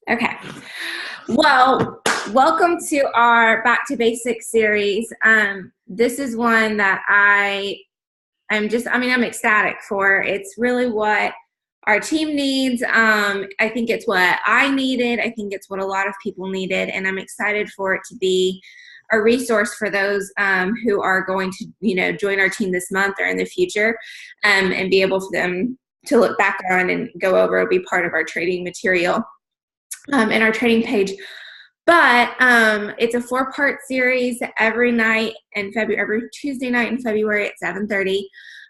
Okay. Well, welcome to our Back to Basics series. This is one that I'm ecstatic for. It's really what our team needs. I think it's what I needed. I think it's what a lot of people needed, and I'm excited for it to be a resource for those who are going to, join our team this month or in the future, and be able for them to look back on and go over. It'll be part of our training material in our training page. But it's a 4-part series every Tuesday night in February at 7:30.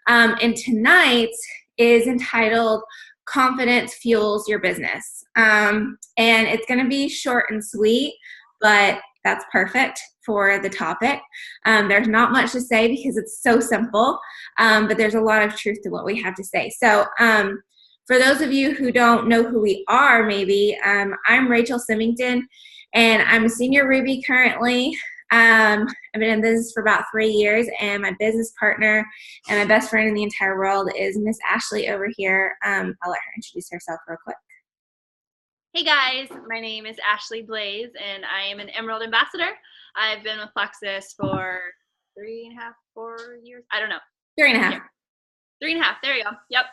And tonight is entitled Confidence Fuels Your Business. And it's going to be short and sweet, but that's perfect for the topic. There's not much to say because it's so simple, but there's a lot of truth to what we have to say. So for those of you who don't know who we are, maybe, I'm Rachel Symington, and I'm a senior Ruby currently. I've been in business for about 3 years, and my business partner and my best friend in the entire world is Miss Ashley over here. I'll let her introduce herself real quick. Hey guys, my name is Ashley Blaze, and I am an Emerald Ambassador. I've been with Plexus for 3.5, 4 years. I don't know. 3.5. Yeah. 3.5. There you go. Yep.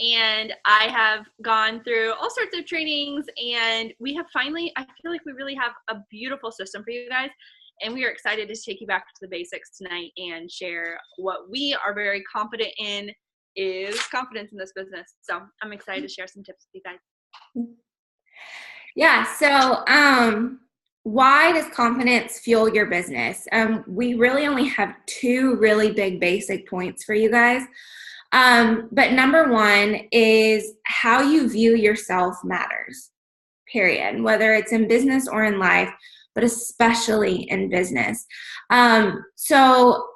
And I have gone through all sorts of trainings, and we have finally, I feel like we really have a beautiful system for you guys. And we are excited to take you back to the basics tonight and share what we are very confident in is confidence in this business. So I'm excited to share some tips with you guys. Yeah. So, why does confidence fuel your business? We really only have 2 really big basic points for you guys. But number 1 is how you view yourself matters, period, whether it's in business or in life, but especially in business. So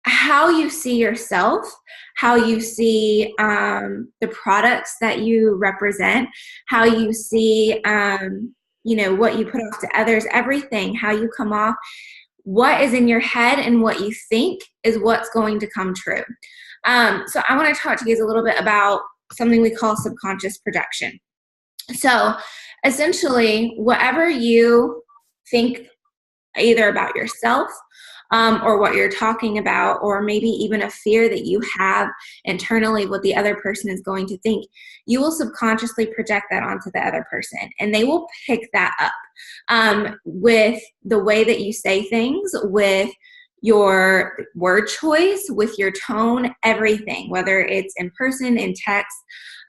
how you see yourself, how you see the products that you represent, how you see what you put off to others, everything, how you come off, what is in your head and what you think is what's going to come true. So I want to talk to you guys a little bit about something we call subconscious projection. So essentially, whatever you think either about yourself or what you're talking about, or maybe even a fear that you have internally what the other person is going to think, you will subconsciously project that onto the other person, and they will pick that up with the way that you say things, with your word choice, with your tone, everything, whether it's in person, in text,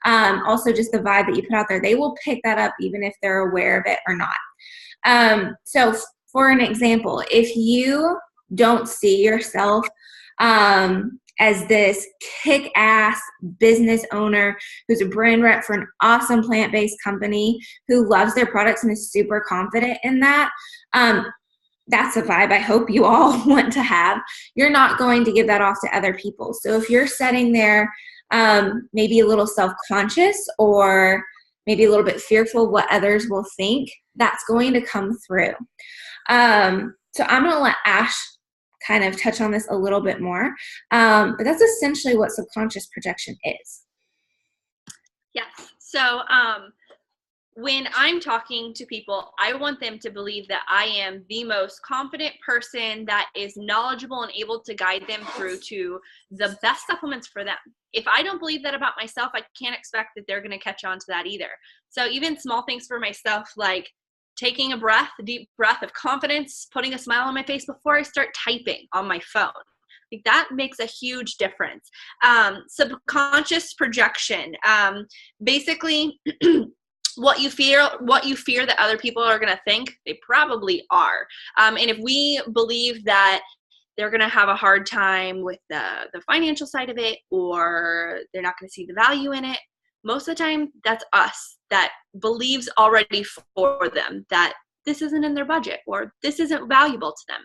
also just the vibe that you put out there. They will pick that up even if they're aware of it or not. So for an example, if you don't see yourself as this kick-ass business owner who's a brand rep for an awesome plant-based company who loves their products and is super confident in that, that's a vibe I hope you all want to have. You're not going to give that off to other people. So if you're sitting there maybe a little self-conscious or maybe a little bit fearful of what others will think, that's going to come through. So I'm going to let Ash kind of touch on this a little bit more. But that's essentially what subconscious projection is. Yes. So when I'm talking to people, I want them to believe that I am the most confident person that is knowledgeable and able to guide them through to the best supplements for them. If I don't believe that about myself, I can't expect that they're going to catch on to that either. So even small things for myself, like taking a deep breath of confidence, putting a smile on my face before I start typing on my phone. Like that makes a huge difference. Subconscious projection, basically what you fear that other people are going to think, they probably are. And if we believe that they're going to have a hard time with the financial side of it, or they're not going to see the value in it, most of the time that's us that believes already for them that this isn't in their budget or this isn't valuable to them.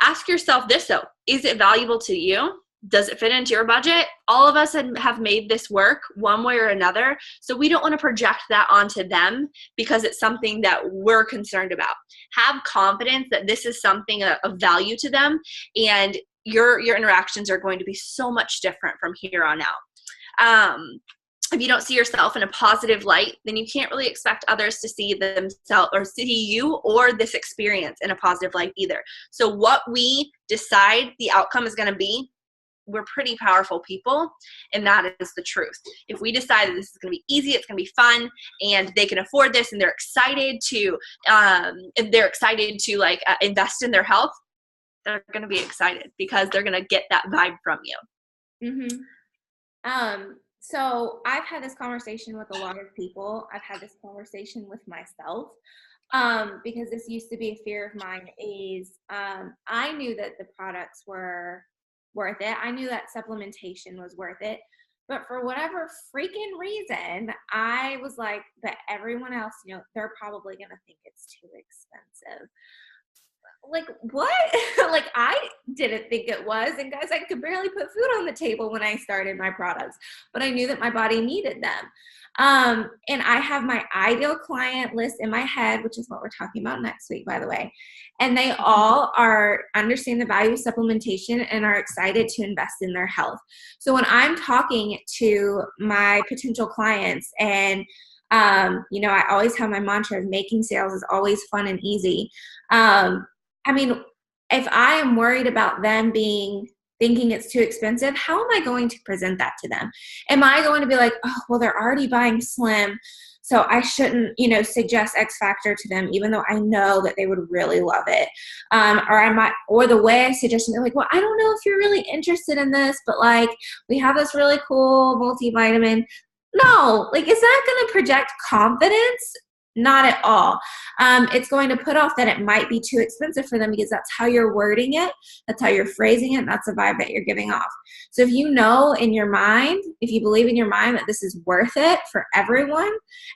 Ask yourself this though, is it valuable to you? Does it fit into your budget? All of us have made this work one way or another, so we don't want to project that onto them because it's something that we're concerned about. Have confidence that this is something of value to them, and your interactions are going to be so much different from here on out. if you don't see yourself in a positive light, then you can't really expect others to see themselves or see you or this experience in a positive light either. So what we decide the outcome is going to be, we're pretty powerful people, and that is the truth. If we decide that this is going to be easy, it's going to be fun, and they can afford this, and they're excited to like invest in their health, they're going to be excited because they're going to get that vibe from you. So I've had this conversation with a lot of people. I've had this conversation with myself, because this used to be a fear of mine. I knew that the products were worth it. I knew that supplementation was worth it. But for whatever freaking reason, I was like, but everyone else, they're probably going to think it's too expensive. Like, what? Like, I didn't think it was. And guys, I could barely put food on the table when I started my products, but I knew that my body needed them. And I have my ideal client list in my head, which is what we're talking about next week, by the way. And they all understand the value of supplementation and are excited to invest in their health. So when I'm talking to my potential clients, and I always have my mantra of making sales is always fun and easy. I mean, if I am worried about them thinking it's too expensive, how am I going to present that to them? Am I going to be like, oh, well, they're already buying Slim, so I shouldn't, suggest X Factor to them, even though I know that they would really love it? Or the way I suggest it, they're like, well, I don't know if you're really interested in this, but like, we have this really cool multivitamin. No, like, is that going to project confidence? Not at all. It's going to put off that it might be too expensive for them, because that's how you're wording it, that's how you're phrasing it, and that's the vibe that you're giving off. So if you know in your mind, if you believe in your mind that this is worth it for everyone,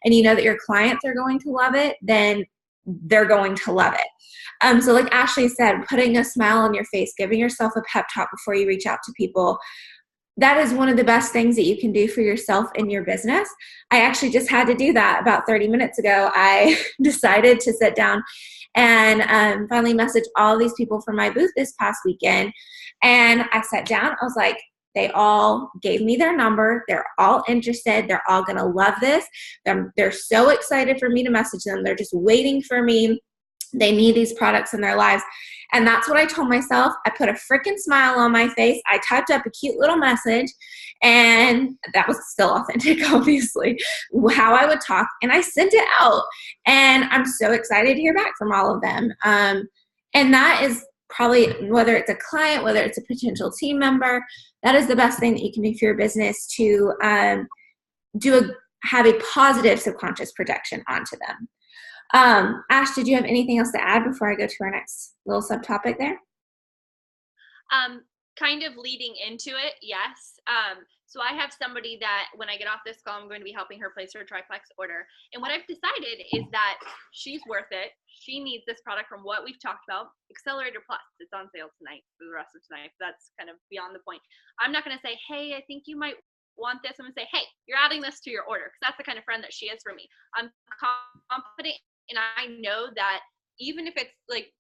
and you know that your clients are going to love it, then they're going to love it. So like Ashley said, putting a smile on your face, giving yourself a pep talk before you reach out to people, that is one of the best things that you can do for yourself in your business. I actually just had to do that about 30 minutes ago. I decided to sit down and finally message all these people from my booth this past weekend. And I sat down. I was like, they all gave me their number. They're all interested. They're all going to love this. They're so excited for me to message them. They're just waiting for me. They need these products in their lives. And that's what I told myself. I put a freaking smile on my face. I typed up a cute little message, and that was still authentic, obviously, how I would talk. And I sent it out, and I'm so excited to hear back from all of them. And that is probably, whether it's a client, whether it's a potential team member, that is the best thing that you can do for your business, to have a positive subconscious projection onto them. Ash, did you have anything else to add before I go to our next little subtopic there? Kind of leading into it, yes. So I have somebody that when I get off this call, I'm going to be helping her place her triplex order. And what I've decided is that she's worth it. She needs this product from what we've talked about. Accelerator Plus, it's on sale tonight for the rest of tonight. That's kind of beyond the point. I'm not going to say, hey, I think you might want this. I'm going to say, hey, you're adding this to your order, because that's the kind of friend that she is for me. I'm confident, and I know that even if it's like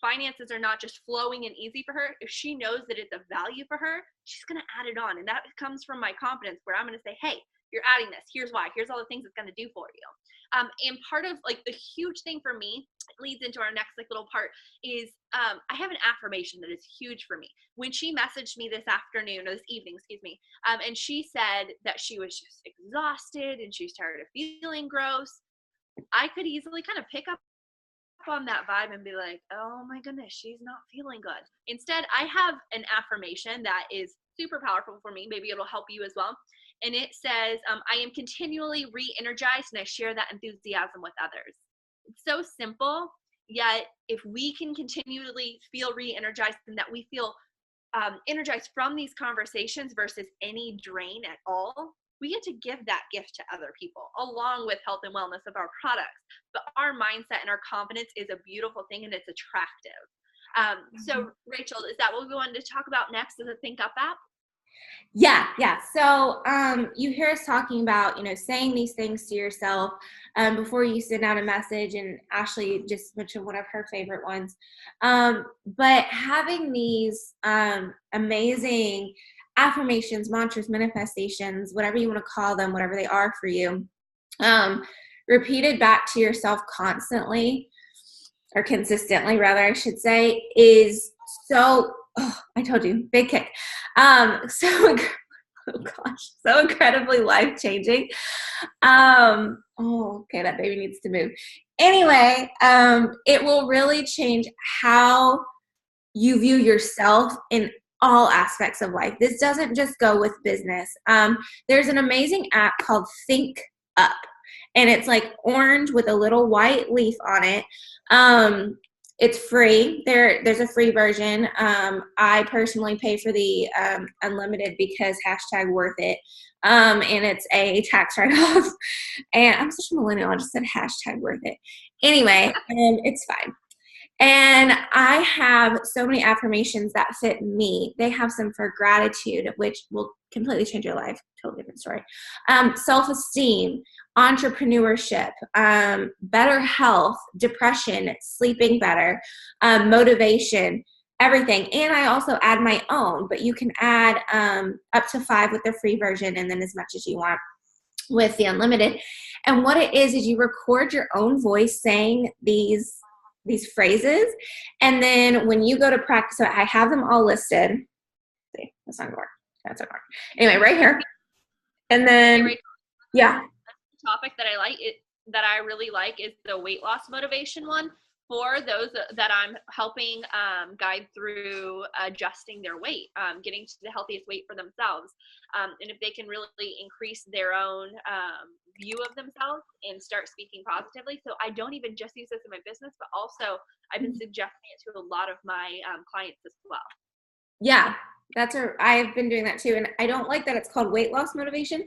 finances are not just flowing and easy for her, if she knows that it's a value for her, she's going to add it on. And that comes from my confidence, where I'm going to say, hey, you're adding this. Here's why. Here's all the things it's going to do for you. And part of like the huge thing for me, leads into our next like little part, is I have an affirmation that is huge for me. When she messaged me this afternoon, or this evening, excuse me, and she said that she was just exhausted and she's tired of feeling gross, I could easily kind of pick up on that vibe and be like, oh my goodness, she's not feeling good. Instead, I have an affirmation that is super powerful for me. Maybe it'll help you as well. And it says, I am continually re-energized, and I share that enthusiasm with others. It's so simple, yet if we can continually feel re-energized, and that we feel energized from these conversations versus any drain at all, we get to give that gift to other people, along with health and wellness of our products. But our mindset and our confidence is a beautiful thing, and it's attractive. So Rachel, is that what we wanted to talk about next, is the Think Up app? Yeah. So you hear us talking about, saying these things to yourself before you send out a message, and Ashley just mentioned one of her favorite ones. But having these amazing affirmations, mantras, manifestations, whatever you want to call them, whatever they are for you, um, repeated back to yourself constantly, or consistently rather, I should say, is so, oh, I told you, big kick. So, oh gosh, so incredibly life-changing. Oh, okay, that baby needs to move. Anyway, it will really change how you view yourself in all aspects of life. This doesn't just go with business. There's an amazing app called Think Up, and it's like orange with a little white leaf on it. It's free. There's a free version. I personally pay for the unlimited because hashtag worth it. And it's a tax write-off. And I'm such a millennial. I just said hashtag worth it. Anyway, it's fine. And I have so many affirmations that fit me. They have some for gratitude, which will completely change your life. Totally different story. Self-esteem, entrepreneurship, better health, depression, sleeping better, motivation, everything. And I also add my own, but you can add up to 5 with the free version and then as much as you want with the unlimited. And what it is you record your own voice saying these phrases, and then when you go to practice, so I have them all listed. See, that's not gonna work. That's not gonna work. Anyway, right here, and then yeah. The topic that I like that I really like is the weight loss motivation one for those that I'm helping guide through adjusting their weight, getting to the healthiest weight for themselves, and if they can really increase their own view of themselves and start speaking positively. So I don't even just use this in my business, but also I've been suggesting it to a lot of my clients as well. Yeah, I've been doing that too, and I don't like that it's called weight loss motivation.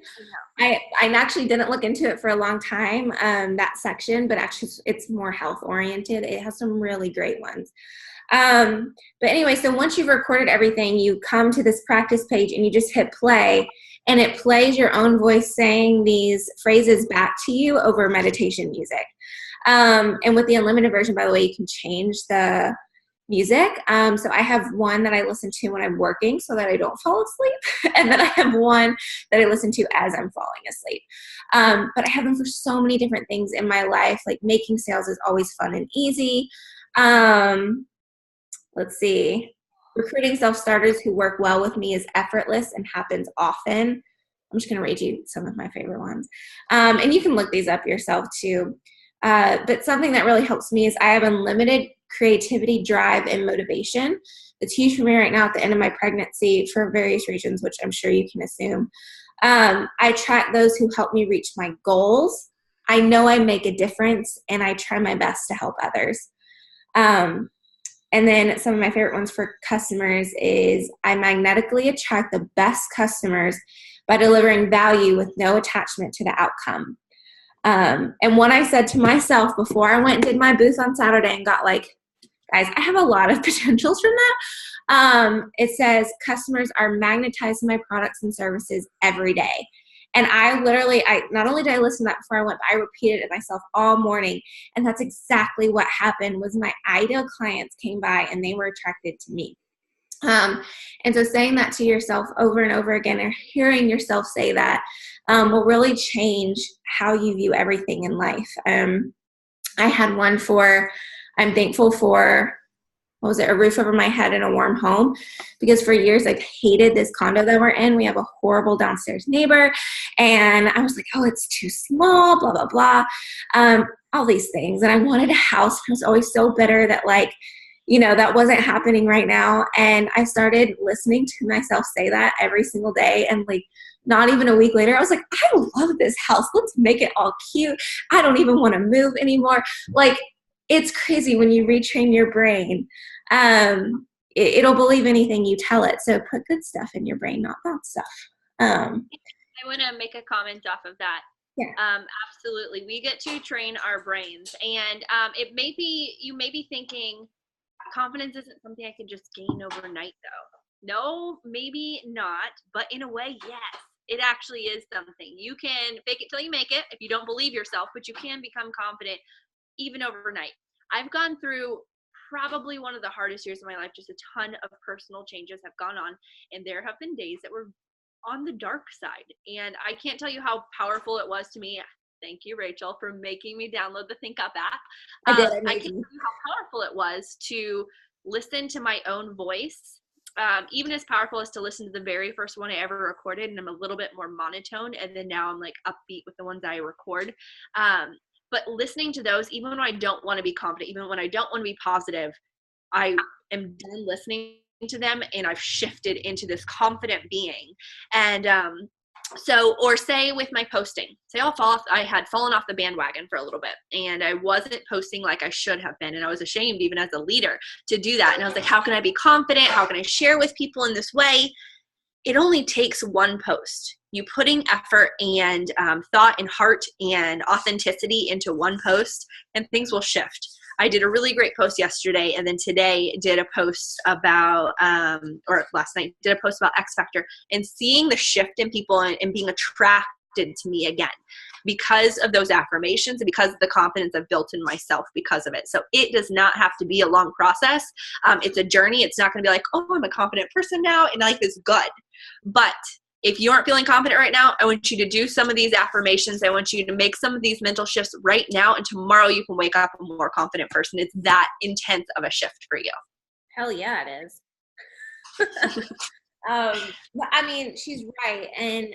I actually didn't look into it for a long time, that section, but actually it's more health oriented. It has some really great ones. But anyway, so once you've recorded everything, you come to this practice page and you just hit play, and it plays your own voice saying these phrases back to you over meditation music. And with the unlimited version, by the way, you can change the music. So I have one that I listen to when I'm working so that I don't fall asleep. And then I have one that I listen to as I'm falling asleep. But I have them for so many different things in my life. Like making sales is always fun and easy. Let's see. Recruiting self-starters who work well with me is effortless and happens often. I'm just going to read you some of my favorite ones. And you can look these up yourself too. But something that really helps me is I have unlimited creativity, drive, and motivation. It's huge for me right now at the end of my pregnancy for various reasons, which I'm sure you can assume. I track those who help me reach my goals. I know I make a difference, and I try my best to help others. And then some of my favorite ones for customers is I magnetically attract the best customers by delivering value with no attachment to the outcome. And what I said to myself before I went and did my booth on Saturday and got like, guys, I have a lot of potentials from that. It says customers are magnetized to my products and services every day. And I not only did I listen to that before I went, but I repeated it myself all morning. And that's exactly what happened was my ideal clients came by and they were attracted to me. And so saying that to yourself over and over again or hearing yourself say that will really change how you view everything in life. I had one for, I'm thankful for, what was it, a roof over my head and a warm home, because for years I've hated this condo that we're in. We have a horrible downstairs neighbor, and I was like, oh, it's too small, blah, blah, blah, all these things. And I wanted a house. I was always so bitter that like, you know, that wasn't happening right now. And I started listening to myself say that every single day. And like, not even a week later, I was like, I love this house. Let's make it all cute. I don't even want to move anymore. Like, it's crazy when you retrain your brain. It'll believe anything you tell it. So put good stuff in your brain, not bad stuff. I want to make a comment off of that. Yeah. Absolutely. We get to train our brains. And you may be thinking, confidence isn't something I can just gain overnight, though. No, maybe not. But in a way, yes, it actually is something. You can fake it till you make it if you don't believe yourself, but you can become confident even overnight. I've gone through probably one of the hardest years of my life. Just a ton of personal changes have gone on, and there have been days that were on the dark side. And I can't tell you how powerful it was to me. Thank you, Rachel, for making me download the Think Up app. I did. I can't tell you how powerful it was to listen to my own voice. Even as powerful as to listen to the very first one I ever recorded, and I'm a little bit more monotone, and then now I'm like upbeat with the ones I record. But listening to those, even when I don't want to be confident, even when I don't want to be positive, I am done listening to them, and I've shifted into this confident being. And so, or say with my posting, say I had fallen off the bandwagon for a little bit, and I wasn't posting like I should have been, and I was ashamed even as a leader to do that. And I was like, how can I be confident? How can I share with people in this way? It only takes one post. You putting effort and thought and heart and authenticity into one post, and things will shift. I did a really great post yesterday, and then today did a post about, or last night did a post about X Factor, and seeing the shift in people and being attracted to me again because of those affirmations and because of the confidence I've built in myself because of it. So it does not have to be a long process. It's a journey. It's not going to be like, oh, I'm a confident person now and life is good. But if you aren't feeling confident right now, I want you to do some of these affirmations. I want you to make some of these mental shifts right now, and tomorrow you can wake up a more confident person. It's that intense of a shift for you. Hell yeah, it is. But I mean, she's right. And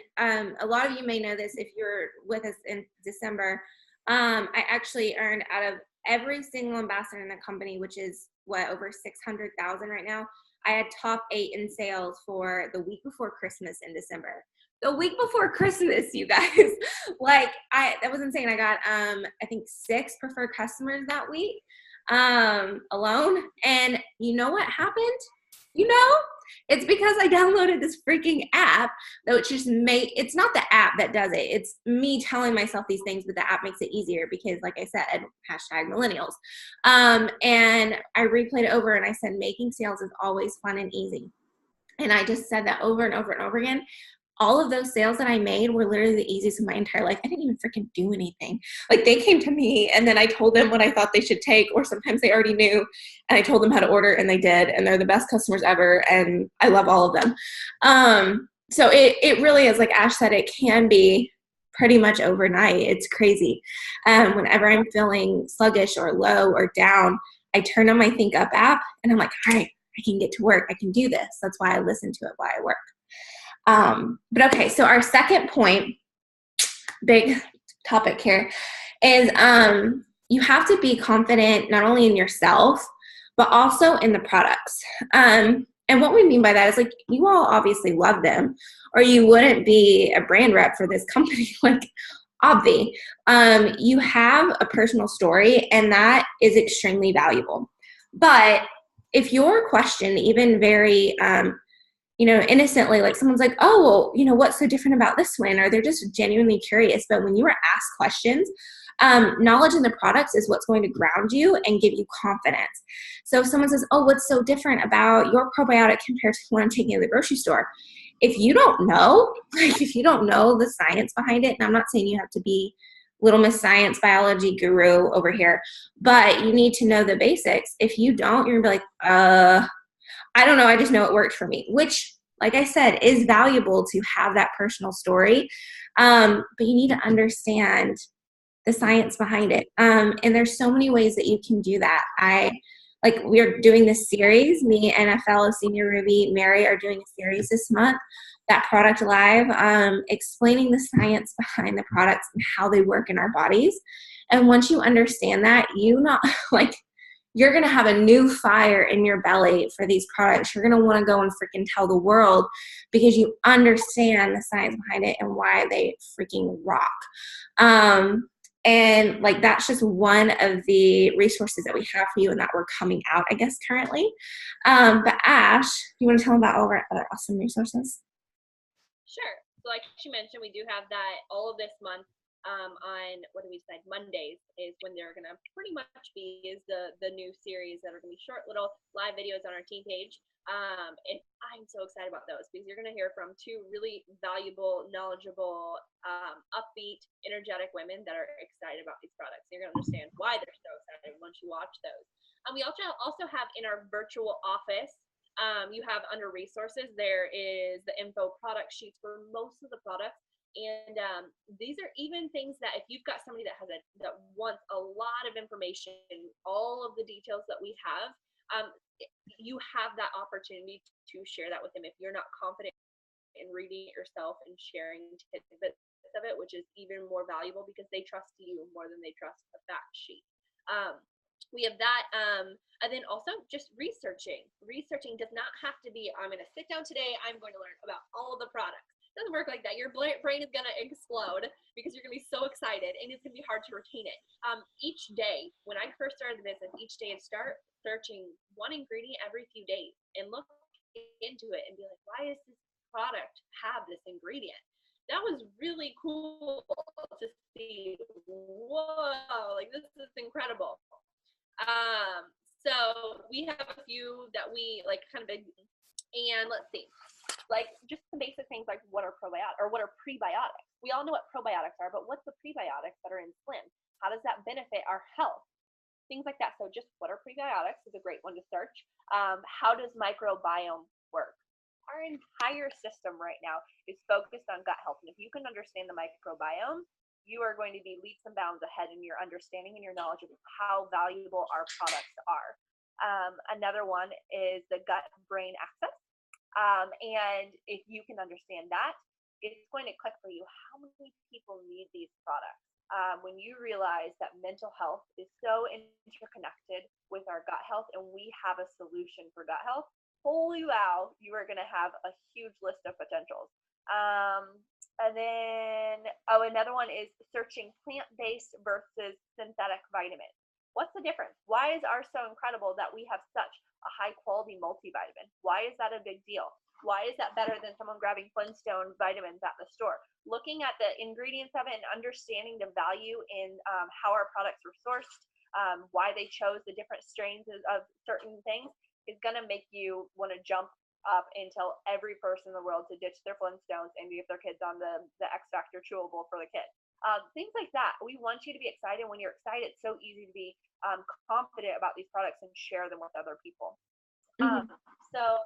a lot of you may know this if you're with us in December. I actually earned out of every single ambassador in the company, which is over 600,000 right now. I had top 8 in sales for the week before Christmas in December. The week before Christmas, you guys. That was insane. I got I think 6 preferred customers that week alone. And you know what happened? It's because I downloaded this freaking app that it's not the app that does it. It's me telling myself these things, but the app makes it easier because, like I said, #millennials. And I replayed it over and I said, making sales is always fun and easy. And I just said that over and over and over again. All of those sales that I made were literally the easiest in my entire life. I didn't even freaking do anything. Like, they came to me and then I told them what I thought they should take, or sometimes they already knew and I told them how to order and they did. And they're the best customers ever. And I love all of them. So it really is, like Ash said, it can be pretty much overnight. It's crazy. Whenever I'm feeling sluggish or low or down, I turn on my Think Up app and I'm like, all right, I can get to work. I can do this. That's why I listen to it while I work. But okay, so our second point, big topic here, is you have to be confident not only in yourself, but also in the products. And what we mean by that is, like, you all obviously love them, or you wouldn't be a brand rep for this company, like, obvi. You have a personal story, and that is extremely valuable. But if your question, even very innocently, like someone's like, oh, well, what's so different about this one? Or they're just genuinely curious. But when you are asked questions, knowledge in the products is what's going to ground you and give you confidence. So if someone says, oh, what's so different about your probiotic compared to one I'm taking to the grocery store? If you don't know, if you don't know the science behind it, and I'm not saying you have to be Little Miss Science biology guru over here, but you need to know the basics. If you don't, you're going to be like, I don't know. I just know it worked for me, which, like I said, is valuable to have that personal story. But you need to understand the science behind it. And there's so many ways that you can do that. We're doing this series. Me and a fellow senior Ruby, Mary, are doing a series this month, that Product Live, explaining the science behind the products and how they work in our bodies. And once you understand that, you're going to have a new fire in your belly for these products. You're going to want to go and freaking tell the world because you understand the science behind it and why they freaking rock. And that's just one of the resources that we have for you and that we're coming out, I guess, currently. But Ash, you want to tell them about all of our other awesome resources? Sure. So like she mentioned, we do have that all of this month. On what do we decide? Mondays is when they're gonna pretty much be the new series that are gonna be short little live videos on our team page. And I'm so excited about those because you're gonna hear from 2 really valuable, knowledgeable, upbeat, energetic women that are excited about these products. You're gonna understand why they're so excited once you watch those. We also have in our virtual office, you have under resources, there is the info product sheets for most of the products. And these are even things that if you've got somebody that that wants a lot of information, all of the details that we have, you have that opportunity to share that with them if you're not confident in reading it yourself and sharing tidbits of it, which is even more valuable because they trust you more than they trust a fact sheet. We have that, and then also just researching. Researching does not have to be, I'm going to sit down today, I'm going to learn about all of the products. It doesn't work like that. Your brain is going to explode because you're going to be so excited, and it's going to be hard to retain it. Each day, when I first started the business, each day I'd start searching one ingredient every few days and look into it and be like, why does this product have this ingredient? That was really cool to see. Whoa, like this is incredible. So we have a few that we like kind of big, and let's see, like just some basic things like what are probiotics or what are prebiotics. We all know what probiotics are, but what's the prebiotics that are in Slim? How does that benefit our health? Things like that. So just what are prebiotics is a great one to search. How does microbiome work? Our entire system right now is focused on gut health. And if you can understand the microbiome, you are going to be leaps and bounds ahead in your understanding and your knowledge of how valuable our products are. Another one is the gut-brain axis. And if you can understand that, it's going to click for you how many people need these products. When you realize that mental health is so interconnected with our gut health and we have a solution for gut health, holy wow, you are going to have a huge list of potentials. And then, another one is searching plant-based versus synthetic vitamins. What's the difference? Why is ours so incredible that we have such a high-quality multivitamin? Why is that a big deal? Why is that better than someone grabbing Flintstone vitamins at the store? Looking at the ingredients of it and understanding the value in how our products were sourced, why they chose the different strains of certain things is going to make you want to jump up and tell every person in the world to ditch their Flintstones and give their kids on the X Factor chewable for the kids. Things like that. We want you to be excited. When you're excited, it's so easy to be confident about these products and share them with other people. So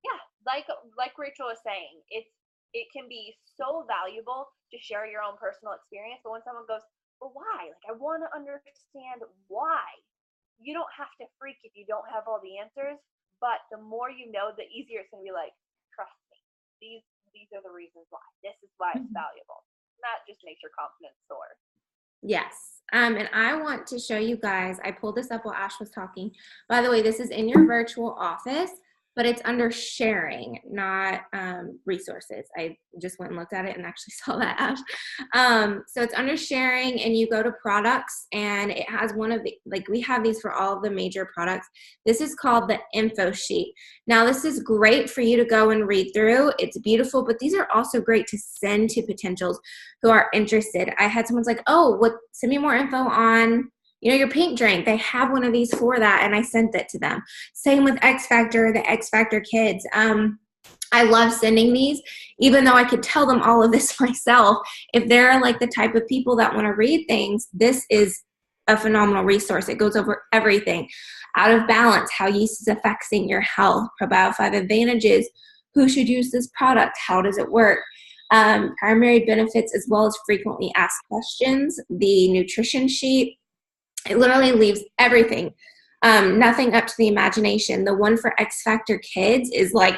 yeah, like Rachel was saying, it can be so valuable to share your own personal experience. But when someone goes, well, why? Like, I want to understand why. You don't have to freak if you don't have all the answers. But the more you know, the easier it's going to be like, trust me, these are the reasons why. This is why it's valuable. And that just makes your confidence soar. Yes. And I want to show you guys, I pulled this up while Ash was talking. By the way, this is in your virtual office, but it's under sharing, not resources. I just went and looked at it and actually saw that, Ash. So it's under sharing, and you go to products, and it has one of the, like we have these for all of the major products. This is called the info sheet. Now, this is great for you to go and read through. It's beautiful, but these are also great to send to potentials who are interested. I had someone's like, oh, send me more info on your pink drink. They have one of these for that, and I sent it to them. Same with X Factor, the X Factor kids. I love sending these, even though I could tell them all of this myself. If they're like the type of people that want to read things, this is a phenomenal resource. It goes over everything. Out of balance, how yeast is affecting your health, probiotic 5 advantages, who should use this product, how does it work, primary benefits, as well as frequently asked questions, the nutrition sheet. It literally leaves everything, nothing up to the imagination. The one for X Factor kids is like,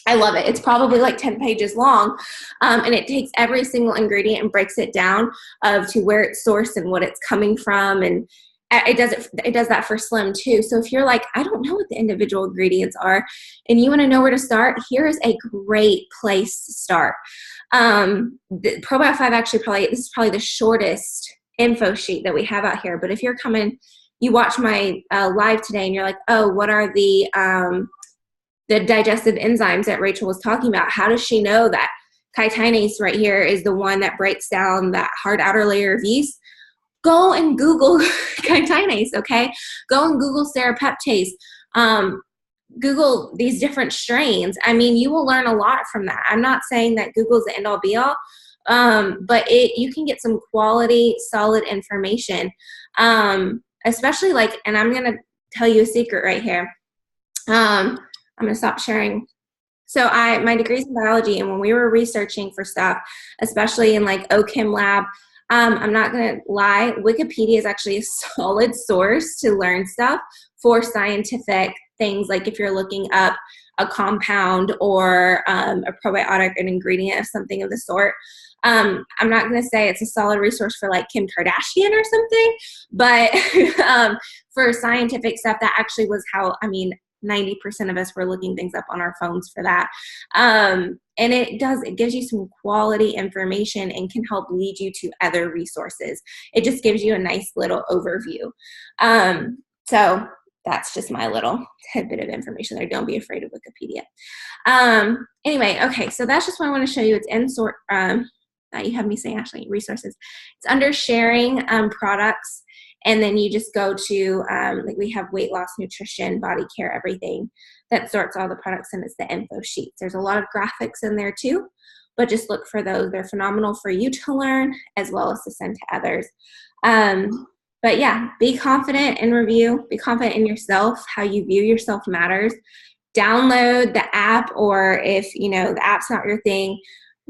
I love it. It's probably like 10 pages long, and it takes every single ingredient and breaks it down to where it's sourced and what it's coming from, and it does that for Slim too. So if you're like, I don't know what the individual ingredients are, and you want to know where to start, here is a great place to start. The Probiotic 5 actually this is probably the shortest info sheet that we have out here. But if you're coming, you watch my live today and you're like, oh, what are the digestive enzymes that Rachel was talking about? How does she know that chitinase right here is the one that breaks down that hard outer layer of yeast? Go and Google chitinase, okay? Go and Google serrapeptase. Google these different strains. I mean, you will learn a lot from that. I'm not saying that Google's the end-all be-all, but you can get some quality, solid information, especially like, and I'm going to tell you a secret right here. I'm going to stop sharing. So my degree's in biology, and when we were researching for stuff, especially in like OChem lab, I'm not going to lie, Wikipedia is actually a solid source to learn stuff for scientific things. Like if you're looking up a compound or a probiotic, an ingredient of something of the sort. I'm not going to say it's a solid resource for like Kim Kardashian or something, but for scientific stuff, that actually was how, 90% of us were looking things up on our phones for that. And it gives you some quality information and can help lead you to other resources. It just gives you a nice little overview. So that's just my little tidbit of information there. Don't be afraid of Wikipedia. Anyway, okay, so that's just what I want to show you. It's in sort, you have me saying actually resources. It's under sharing products. And then you just go to, like we have weight loss, nutrition, body care, everything that sorts all the products, and it's the info sheets. There's a lot of graphics in there too, but just look for those. They're phenomenal for you to learn as well as to send to others. But yeah, be confident in review. Be confident in yourself. How you view yourself matters. Download the app, or if, the app's not your thing,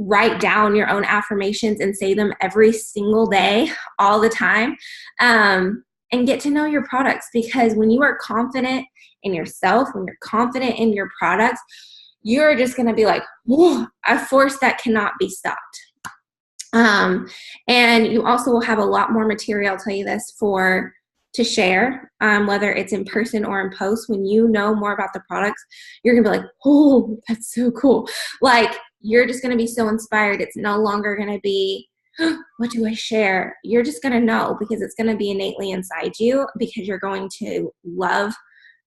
write down your own affirmations and say them every single day, all the time, and get to know your products. Because when you are confident in yourself, when you're confident in your products, you're just going to be like, whoa, a force that cannot be stopped. And you also will have a lot more material, I'll tell you this, to share, whether it's in person or in post. When you know more about the products, you're going to be like, oh, that's so cool. Like, you're just going to be so inspired. It's no longer going to be, what do I share? You're just going to know, because it's going to be innately inside you, because you're going to love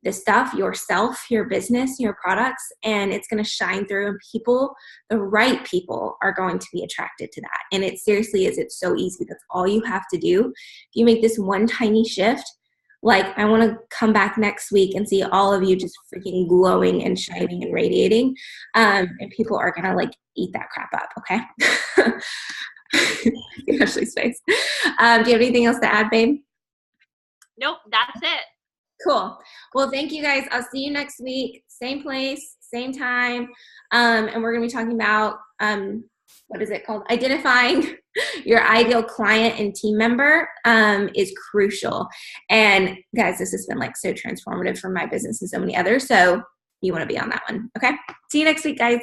the stuff, yourself, your business, your products, and it's going to shine through, and the right people are going to be attracted to that. And it seriously is. It's so easy. That's all you have to do. If you make this one tiny shift, like, I want to come back next week and see all of you just freaking glowing and shining and radiating. And people are going to like eat that crap up. Okay. Ashley's face. Do you have anything else to add, babe? Nope. That's it. Cool. Well, thank you guys. I'll see you next week. Same place, same time. And we're going to be talking about, what is it called? Identifying your ideal client and team member is crucial. And guys, this has been like so transformative for my business and so many others. So you want to be on that one. Okay. See you next week, guys.